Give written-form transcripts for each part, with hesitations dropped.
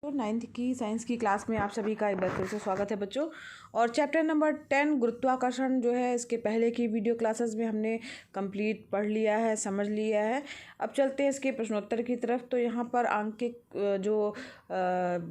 तो 9th की science की क्लास में आप सभी का एक बार फिर से स्वागत है बच्चों। और चैप्टर नंबर 10 गुरुत्वाकर्षण जो है इसके पहले की वीडियो क्लासेस में हमने कंप्लीट पढ़ लिया है, समझ लिया है। अब चलते हैं इसके प्रश्नोत्तर की तरफ। तो यहाँ पर आंकिक जो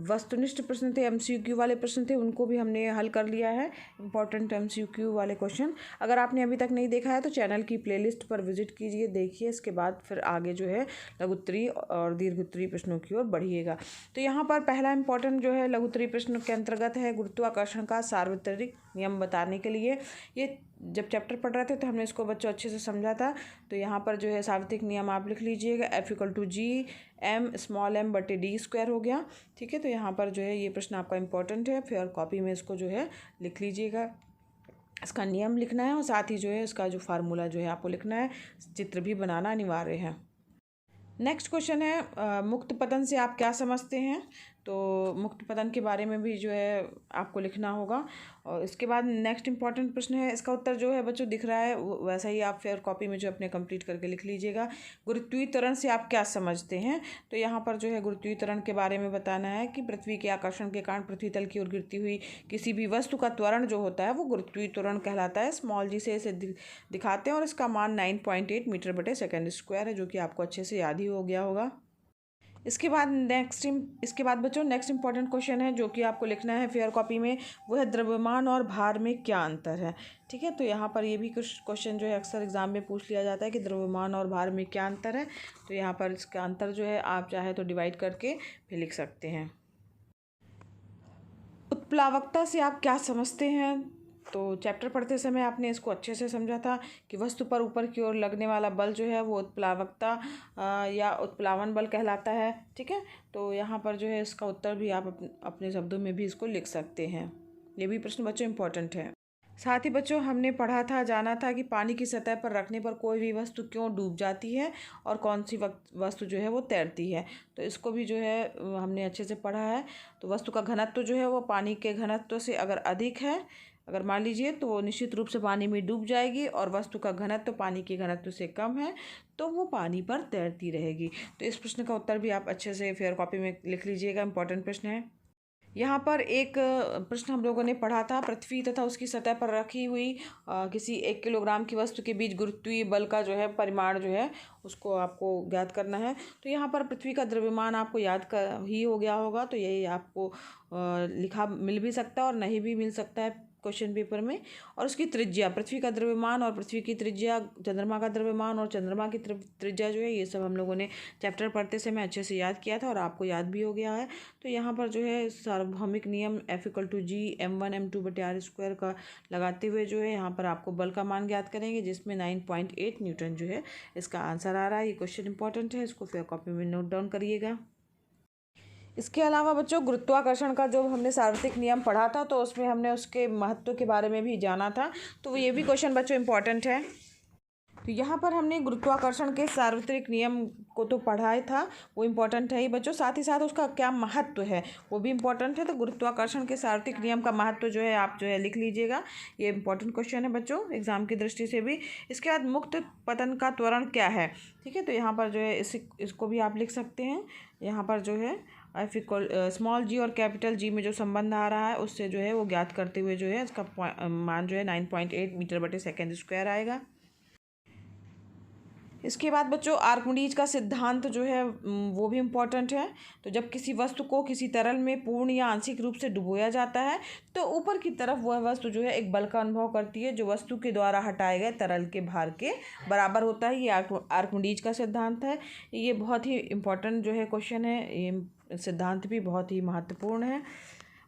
वस्तुनिष्ठ प्रश्न थे, MCQ वाले प्रश्न थे, उनको भी हमने हल कर लिया है। इंपॉर्टेंट MCQ वाले क्वेश्चन अगर आपने अभी तक नहीं देखा है तो चैनल की प्लेलिस्ट पर विजिट कीजिए, देखिए। इसके बाद फिर आगे जो है लघुत्तरीय और दीर्घोत्तरीय प्रश्नों की ओर बढ़िएगा। तो यहाँ पर पहला इंपॉर्टेंट जो है लघुत्तरीय प्रश्न के अंतर्गत है गुरुत्वाकर्षण का सार्वत्रिक नियम बताने के लिए। ये जब चैप्टर पढ़ रहे थे तो हमने इसको बच्चों अच्छे से समझा था। तो यहाँ पर जो है सार्वत्रिक नियम आप लिख लीजिएगा, F=G(m)(d)² हो गया। ठीक है, तो यहाँ पर जो है ये प्रश्न आपका इंपॉर्टेंट है, फिर कॉपी में इसको जो है लिख लीजिएगा। इसका नियम लिखना है और साथ ही जो है इसका जो फार्मूला जो है आपको लिखना है, चित्र भी बनाना अनिवार्य है। नेक्स्ट क्वेश्चन है मुक्त पतन से आप क्या समझते हैं। तो मुक्त पतन के बारे में भी जो है आपको लिखना होगा। और इसके बाद नेक्स्ट इंपॉर्टेंट प्रश्न है, इसका उत्तर जो है बच्चों दिख रहा है, वैसा ही आप फिर कॉपी में जो अपने कंप्लीट करके लिख लीजिएगा। गुरुत्वीय त्वरण से आप क्या समझते हैं। तो यहाँ पर जो है गुरुत्वीय त्वरण के बारे में बताना है कि पृथ्वी के आकर्षण के कारण पृथ्वी तल की ओर गिरती हुई किसी भी वस्तु का त्वरण जो होता है वो गुरुत्वीय त्वरण कहलाता है। स्मॉल जी से इसे दिखाते हैं और इसका मान 9.8 मीटर/सेकंड स्क्वायर है, जो कि आपको अच्छे से याद ही हो गया होगा। इसके बाद बच्चों नेक्स्ट इंपॉर्टेंट क्वेश्चन है जो कि आपको लिखना है फेयर कॉपी में, वो है द्रव्यमान और भार में क्या अंतर है। ठीक है, तो यहाँ पर ये भी कुछ क्वेश्चन जो है अक्सर एग्जाम में पूछ लिया जाता है कि द्रव्यमान और भार में क्या अंतर है। तो यहाँ पर इसका अंतर जो है आप चाहे तो डिवाइड करके फिर लिख सकते हैं। उत्प्लावकता से आप क्या समझते हैं। तो चैप्टर पढ़ते समय आपने इसको अच्छे से समझा था कि वस्तु पर ऊपर की ओर लगने वाला बल जो है वो उत्प्लावकता या उत्प्लावन बल कहलाता है। ठीक है, तो यहाँ पर जो है इसका उत्तर भी आप अपने शब्दों में भी इसको लिख सकते हैं। ये भी प्रश्न बच्चों इंपॉर्टेंट है। साथ ही बच्चों हमने पढ़ा था, जाना था कि पानी की सतह पर रखने पर कोई भी वस्तु क्यों डूब जाती है और कौन सी वस्तु जो है वो तैरती है। तो इसको भी जो है हमने अच्छे से पढ़ा है। तो वस्तु का घनत्व जो है वो पानी के घनत्व से अगर अधिक है, अगर मान लीजिए, तो वो निश्चित रूप से पानी में डूब जाएगी, और वस्तु का घनत्व पानी के घनत्व से कम है तो वो पानी पर तैरती रहेगी। तो इस प्रश्न का उत्तर भी आप अच्छे से फेयर कॉपी में लिख लीजिएगा, इंपॉर्टेंट प्रश्न है। यहाँ पर एक प्रश्न हम लोगों ने पढ़ा था, पृथ्वी तथा उसकी सतह पर रखी हुई किसी 1 किलोग्राम की वस्तु के बीच गुरुत्वीय बल का जो है परिमाण जो है उसको आपको ज्ञात करना है। तो यहाँ पर पृथ्वी का द्रव्यमान आपको याद कर ही हो गया होगा, तो यही आपको लिखा मिल भी सकता है और नहीं भी मिल सकता है क्वेश्चन पेपर में। और उसकी त्रिज्या, पृथ्वी का द्रव्यमान और पृथ्वी की त्रिज्या, चंद्रमा का द्रव्यमान और चंद्रमा की त्रिज्या जो है, ये सब हम लोगों ने चैप्टर पढ़ते समय अच्छे से याद किया था और आपको याद भी हो गया है। तो यहाँ पर जो है सार्वभौमिक नियम F=G(m)(1)m2/r² का लगाते हुए जो है यहाँ पर आपको बल का मान ज्ञात करेंगे, जिसमें 9.8 न्यूटन जो है इसका आंसर आ रहा है। ये क्वेश्चन इंपॉर्टेंट है, इसको फिर कॉपी में नोट डाउन करिएगा। इसके अलावा बच्चों गुरुत्वाकर्षण का जो हमने सार्वत्रिक नियम पढ़ा था तो उसमें हमने उसके महत्व के बारे में भी जाना था। तो ये भी क्वेश्चन बच्चों इंपॉर्टेंट है। तो यहाँ पर हमने गुरुत्वाकर्षण के सार्वत्रिक नियम को तो पढ़ा ही था, वो इम्पोर्टेंट है ही बच्चों, साथ ही साथ उसका क्या महत्व है वो भी इम्पोर्टेंट है। तो गुरुत्वाकर्षण के सार्वत्रिक नियम का महत्व जो है आप जो है लिख लीजिएगा, ये इंपॉर्टेंट क्वेश्चन है बच्चों एग्जाम की दृष्टि से भी। इसके बाद मुक्त पतन का त्वरण क्या है। ठीक है, तो यहाँ पर जो है इसको भी आप लिख सकते हैं। यहाँ पर जो है स्मॉल जी और कैपिटल जी में जो संबंध आ रहा है उससे जो है वो ज्ञात करते हुए जो है इसका मान जो है 9.8 मीटर/सेकंड स्क्वायर आएगा। इसके बाद बच्चों आर्किमिडीज का सिद्धांत जो है वो भी इम्पोर्टेंट है। तो जब किसी वस्तु को किसी तरल में पूर्ण या आंशिक रूप से डुबोया जाता है तो ऊपर की तरफ वह वस्तु जो है एक बल का अनुभव करती है जो वस्तु के द्वारा हटाए गए तरल के भार के बराबर होता है। ये आर्किमिडीज का सिद्धांत है। ये बहुत ही इम्पोर्टेंट जो है क्वेश्चन है, ये सिद्धांत भी बहुत ही महत्वपूर्ण है।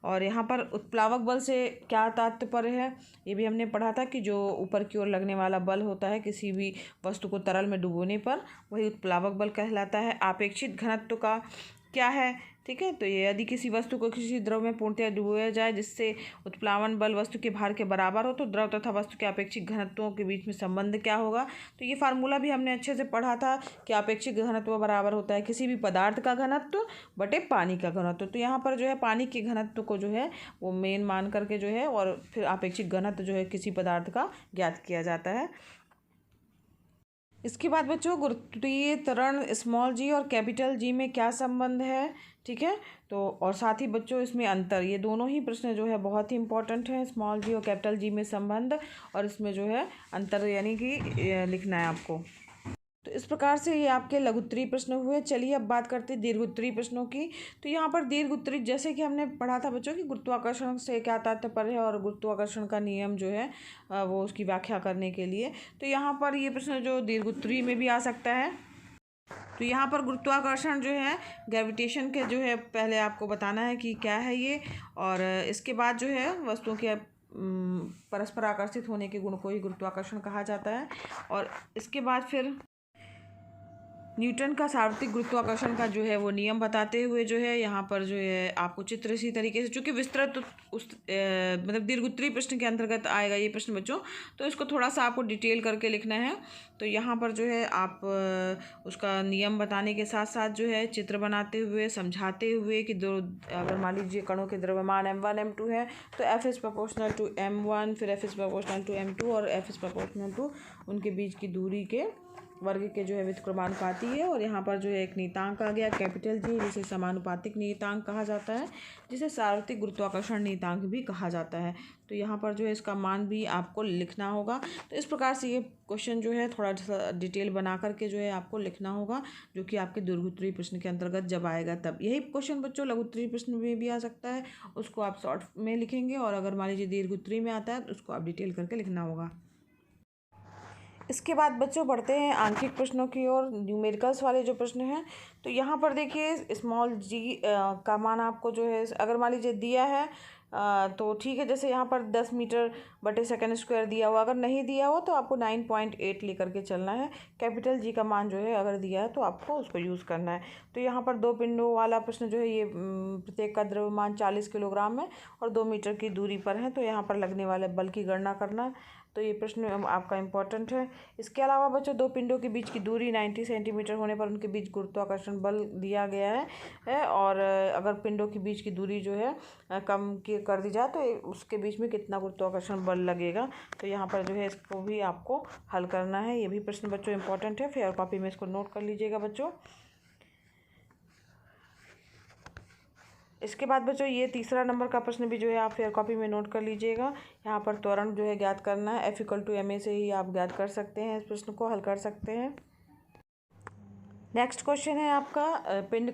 और यहाँ पर उत्प्लावक बल से क्या तात्पर्य है, ये भी हमने पढ़ा था कि जो ऊपर की ओर लगने वाला बल होता है किसी भी वस्तु को तरल में डुबोने पर, वही उत्प्लावक बल कहलाता है। आपेक्षिक घनत्व का क्या है। ठीक है, तो ये यदि किसी वस्तु को किसी द्रव में पूर्णतः डुबोया जाए जिससे उत्प्लावन बल वस्तु के भार के बराबर हो तो द्रव तथा वस्तु के अपेक्षिक घनत्वों के बीच में संबंध क्या होगा। तो ये फार्मूला भी हमने अच्छे से पढ़ा था कि अपेक्षिक घनत्व बराबर होता है किसी भी पदार्थ का घनत्व बटे पानी का घनत्व। तो यहाँ पर जो है पानी के घनत्व को जो है वो मेन मान करके जो है और फिर अपेक्षिक घनत्व जो है किसी पदार्थ का ज्ञात किया जाता है। इसके बाद बच्चों गुरुत्वीय त्वरण स्मॉल जी और कैपिटल जी में क्या संबंध है। ठीक है। तो और साथ ही बच्चों इसमें अंतर, ये दोनों ही प्रश्न जो है बहुत ही इंपॉर्टेंट है, स्मॉल जी और कैपिटल जी में संबंध, और इसमें जो है अंतर यानी कि लिखना है आपको। तो इस प्रकार से ये आपके लघु उत्तरीय प्रश्न हुए। चलिए अब बात करते हैं दीर्घ उत्तरीय प्रश्नों की। तो यहाँ पर दीर्घ उत्तरीय, जैसे कि हमने पढ़ा था बच्चों कि गुरुत्वाकर्षण से क्या तात्पर्य है और गुरुत्वाकर्षण का नियम जो है वो उसकी व्याख्या करने के लिए, तो यहाँ पर ये प्रश्न जो दीर्घ उत्तरीय में भी आ सकता है। तो यहाँ पर गुरुत्वाकर्षण जो है ग्रेविटेशन के जो है पहले आपको बताना है कि क्या है ये, और इसके बाद जो है वस्तुओं के परस्पर आकर्षित होने के गुण को ही गुरुत्वाकर्षण कहा जाता है। और इसके बाद फिर न्यूटन का सार्वत्रिक गुरुत्वाकर्षण का जो है वो नियम बताते हुए जो है यहाँ पर जो है आपको चित्र इसी तरीके से, चूँकि विस्तृत उस मतलब दीर्घ उत्तरीय प्रश्न के अंतर्गत आएगा ये प्रश्न बच्चों, तो इसको थोड़ा सा आपको डिटेल करके लिखना है। तो यहाँ पर जो है आप उसका नियम बताने के साथ साथ जो है चित्र बनाते हुए समझाते हुए कि दो, अगर मान लीजिए कणों के द्रव्यमान m1 m2 है तो f is proportional to m1, फिर f is proportional to m2 और f इज़ प्रोपोर्शनल टू उनके बीच की दूरी के वर्ग के जो है व्युत्क्रमानुपाती है। और यहाँ पर जो है एक नियतांक आ गया कैपिटल जी, जिसे समानुपातिक नियतांक कहा जाता है, जिसे सार्वत्रिक गुरुत्वाकर्षण नियतांक भी कहा जाता है। तो यहाँ पर जो है इसका मान भी आपको लिखना होगा। तो इस प्रकार से ये क्वेश्चन जो है थोड़ा सा डिटेल बना करके जो है आपको लिखना होगा, जो कि आपके दीर्घ उत्तरीय प्रश्न के अंतर्गत जब आएगा तब। यही क्वेश्चन बच्चों लघु उत्तरीय प्रश्न में भी आ सकता है, उसको आप शॉर्ट में लिखेंगे, और अगर मान लीजिए दीर्घ उत्तरीय में आता है तो उसको आप डिटेल करके लिखना होगा। इसके बाद बच्चों बढ़ते हैं आंकिक प्रश्नों की ओर, न्यूमेरिकल्स वाले जो प्रश्न हैं। तो यहाँ पर देखिए स्मॉल जी का मान आपको जो है अगर मान लीजिए दिया है तो ठीक है, जैसे यहाँ पर 10 मीटर बटे सेकंड स्क्वायर दिया हुआ, अगर नहीं दिया हो तो आपको 9.8 लेकर के चलना है। कैपिटल जी का मान जो है अगर दिया है तो आपको उसको यूज़ करना है। तो यहाँ पर 2 पिंडों वाला प्रश्न जो है ये प्रत्येक का द्रव्यमान 40 किलोग्राम है और 2 मीटर की दूरी पर है, तो यहाँ पर लगने वाले बल की गणना करना है। तो ये प्रश्न आपका इम्पोर्टेंट है। इसके अलावा बच्चों 2 पिंडों के बीच की दूरी 90 सेंटीमीटर होने पर उनके बीच गुरुत्वाकर्षण बल दिया गया है और अगर पिंडों के बीच की दूरी जो है कम की कर दी जाए तो उसके बीच में कितना गुरुत्वाकर्षण बल लगेगा। तो यहाँ पर जो है इसको भी आपको हल करना है। ये भी प्रश्न बच्चों इम्पोर्टेंट है, फेयर कॉपी में इसको नोट कर लीजिएगा बच्चों। इसके बाद बच्चों ये तीसरा नंबर का प्रश्न भी जो है आप फेयर कॉपी में नोट कर लीजिएगा। यहाँ पर त्वरण जो है ज्ञात करना है, F=ma से ही आप ज्ञात कर सकते हैं, इस प्रश्न को हल कर सकते हैं। नेक्स्ट क्वेश्चन है आपका पिंड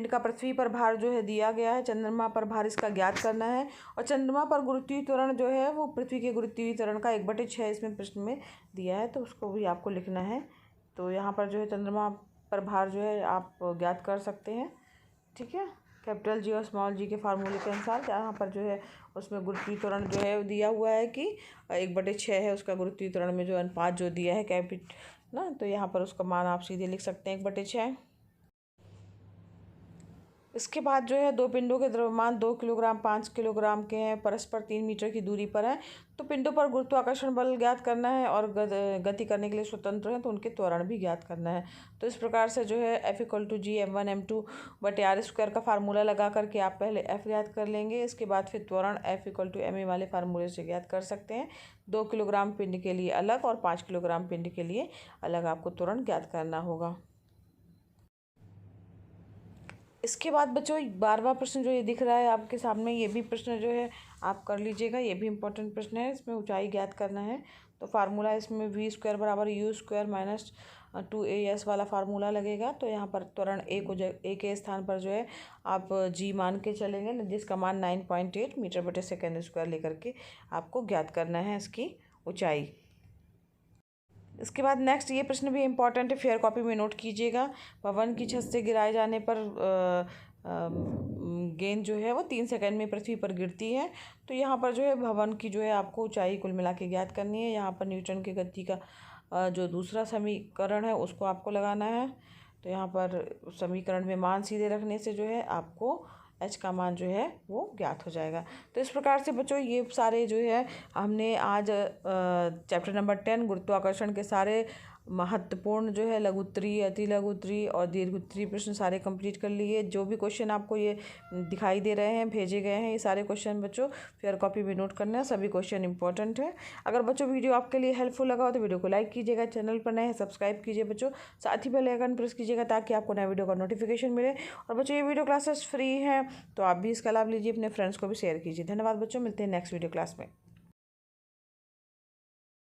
का पृथ्वी पर भार जो है दिया गया है, चंद्रमा पर भार इसका ज्ञात करना है, और चंद्रमा पर गुरुत्वीय त्वरण जो है वो पृथ्वी के गुरुत्वीय त्वरण का 1/6 इसमें प्रश्न में दिया है, तो उसको भी आपको लिखना है। तो यहाँ पर जो है चंद्रमा पर भार जो है आप ज्ञात कर सकते हैं, ठीक है, कैपिटल जी और स्मॉल जी के फार्मूले के अनुसार। यहाँ पर जो है उसमें गुरुत्वीय त्वरण जो है दिया हुआ है कि 1/6 है उसका गुरुत्वीय त्वरण में जो अनुपात जो दिया है ना, तो यहाँ पर उसका मान आप सीधे लिख सकते हैं 1/6। इसके बाद जो है 2 पिंडों के द्रव्यमान 2 किलोग्राम 5 किलोग्राम के हैं, परस्पर 3 मीटर की दूरी पर है, तो पिंडों पर गुरुत्वाकर्षण बल ज्ञात करना है और गति करने के लिए स्वतंत्र हैं, तो उनके त्वरण भी ज्ञात करना है। तो इस प्रकार से जो है F=g m1 m2 बटे r² का फार्मूला लगा करके आप पहले F ज्ञात कर लेंगे। इसके बाद फिर त्वरण F=ma वाले फार्मूले से ज्ञात कर सकते हैं। 2 किलोग्राम पिंड के लिए अलग और 5 किलोग्राम पिंड के लिए अलग आपको त्वरण ज्ञात करना होगा। इसके बाद बच्चों 12वां प्रश्न जो ये दिख रहा है आपके सामने, ये भी प्रश्न जो है आप कर लीजिएगा, ये भी इम्पोर्टेंट प्रश्न है। इसमें ऊंचाई ज्ञात करना है, तो फार्मूला इसमें v² = u² - 2as वाला फार्मूला लगेगा। तो यहाँ पर त्वरण a के स्थान पर जो है आप g मान के चलेंगे, जिसका मान 9.8 मीटर बटे सेकेंड स्क्वायर लेकर के आपको ज्ञात करना है इसकी ऊँचाई। इसके बाद नेक्स्ट ये प्रश्न भी इम्पॉर्टेंट है, फेयर कॉपी में नोट कीजिएगा। भवन की छत से गिराए जाने पर गेंद जो है वो 3 सेकंड में पृथ्वी पर गिरती है। तो यहाँ पर जो है भवन की जो है आपको ऊंचाई कुल मिला के ज्ञात करनी है। यहाँ पर न्यूटन की गति का जो दूसरा समीकरण है उसको आपको लगाना है। तो यहाँ पर समीकरण में मान सीधे रखने से जो है आपको h का मान जो है वो ज्ञात हो जाएगा। तो इस प्रकार से बच्चों ये सारे जो है हमने आज चैप्टर नंबर 10 गुरुत्वाकर्षण के सारे महत्वपूर्ण जो है लघु उत्तरीय, अति लघु उत्तरीय और दीर्घ उत्तरीय प्रश्न सारे कंप्लीट कर लिए। जो भी क्वेश्चन आपको ये दिखाई दे रहे हैं, भेजे गए हैं, ये सारे क्वेश्चन बच्चों फेयर कॉपी में नोट करना है। सभी क्वेश्चन इंपॉर्टेंट है। अगर बच्चों वीडियो आपके लिए हेल्पफुल लगा हो तो वीडियो को लाइक कीजिएगा, चैनल पर नए हैं सब्सक्राइब कीजिए बच्चों, साथ ही बेल आइकन प्रेस कीजिएगा ताकि आपको नए वीडियो का नोटिफिकेशन मिले। और बच्चों ये वीडियो क्लासेस फ्री हैं तो आप भी इसका लाभ लीजिए, अपने फ्रेंड्स को भी शेयर कीजिए। धन्यवाद बच्चों, मिलते हैं नेक्स्ट वीडियो क्लास में।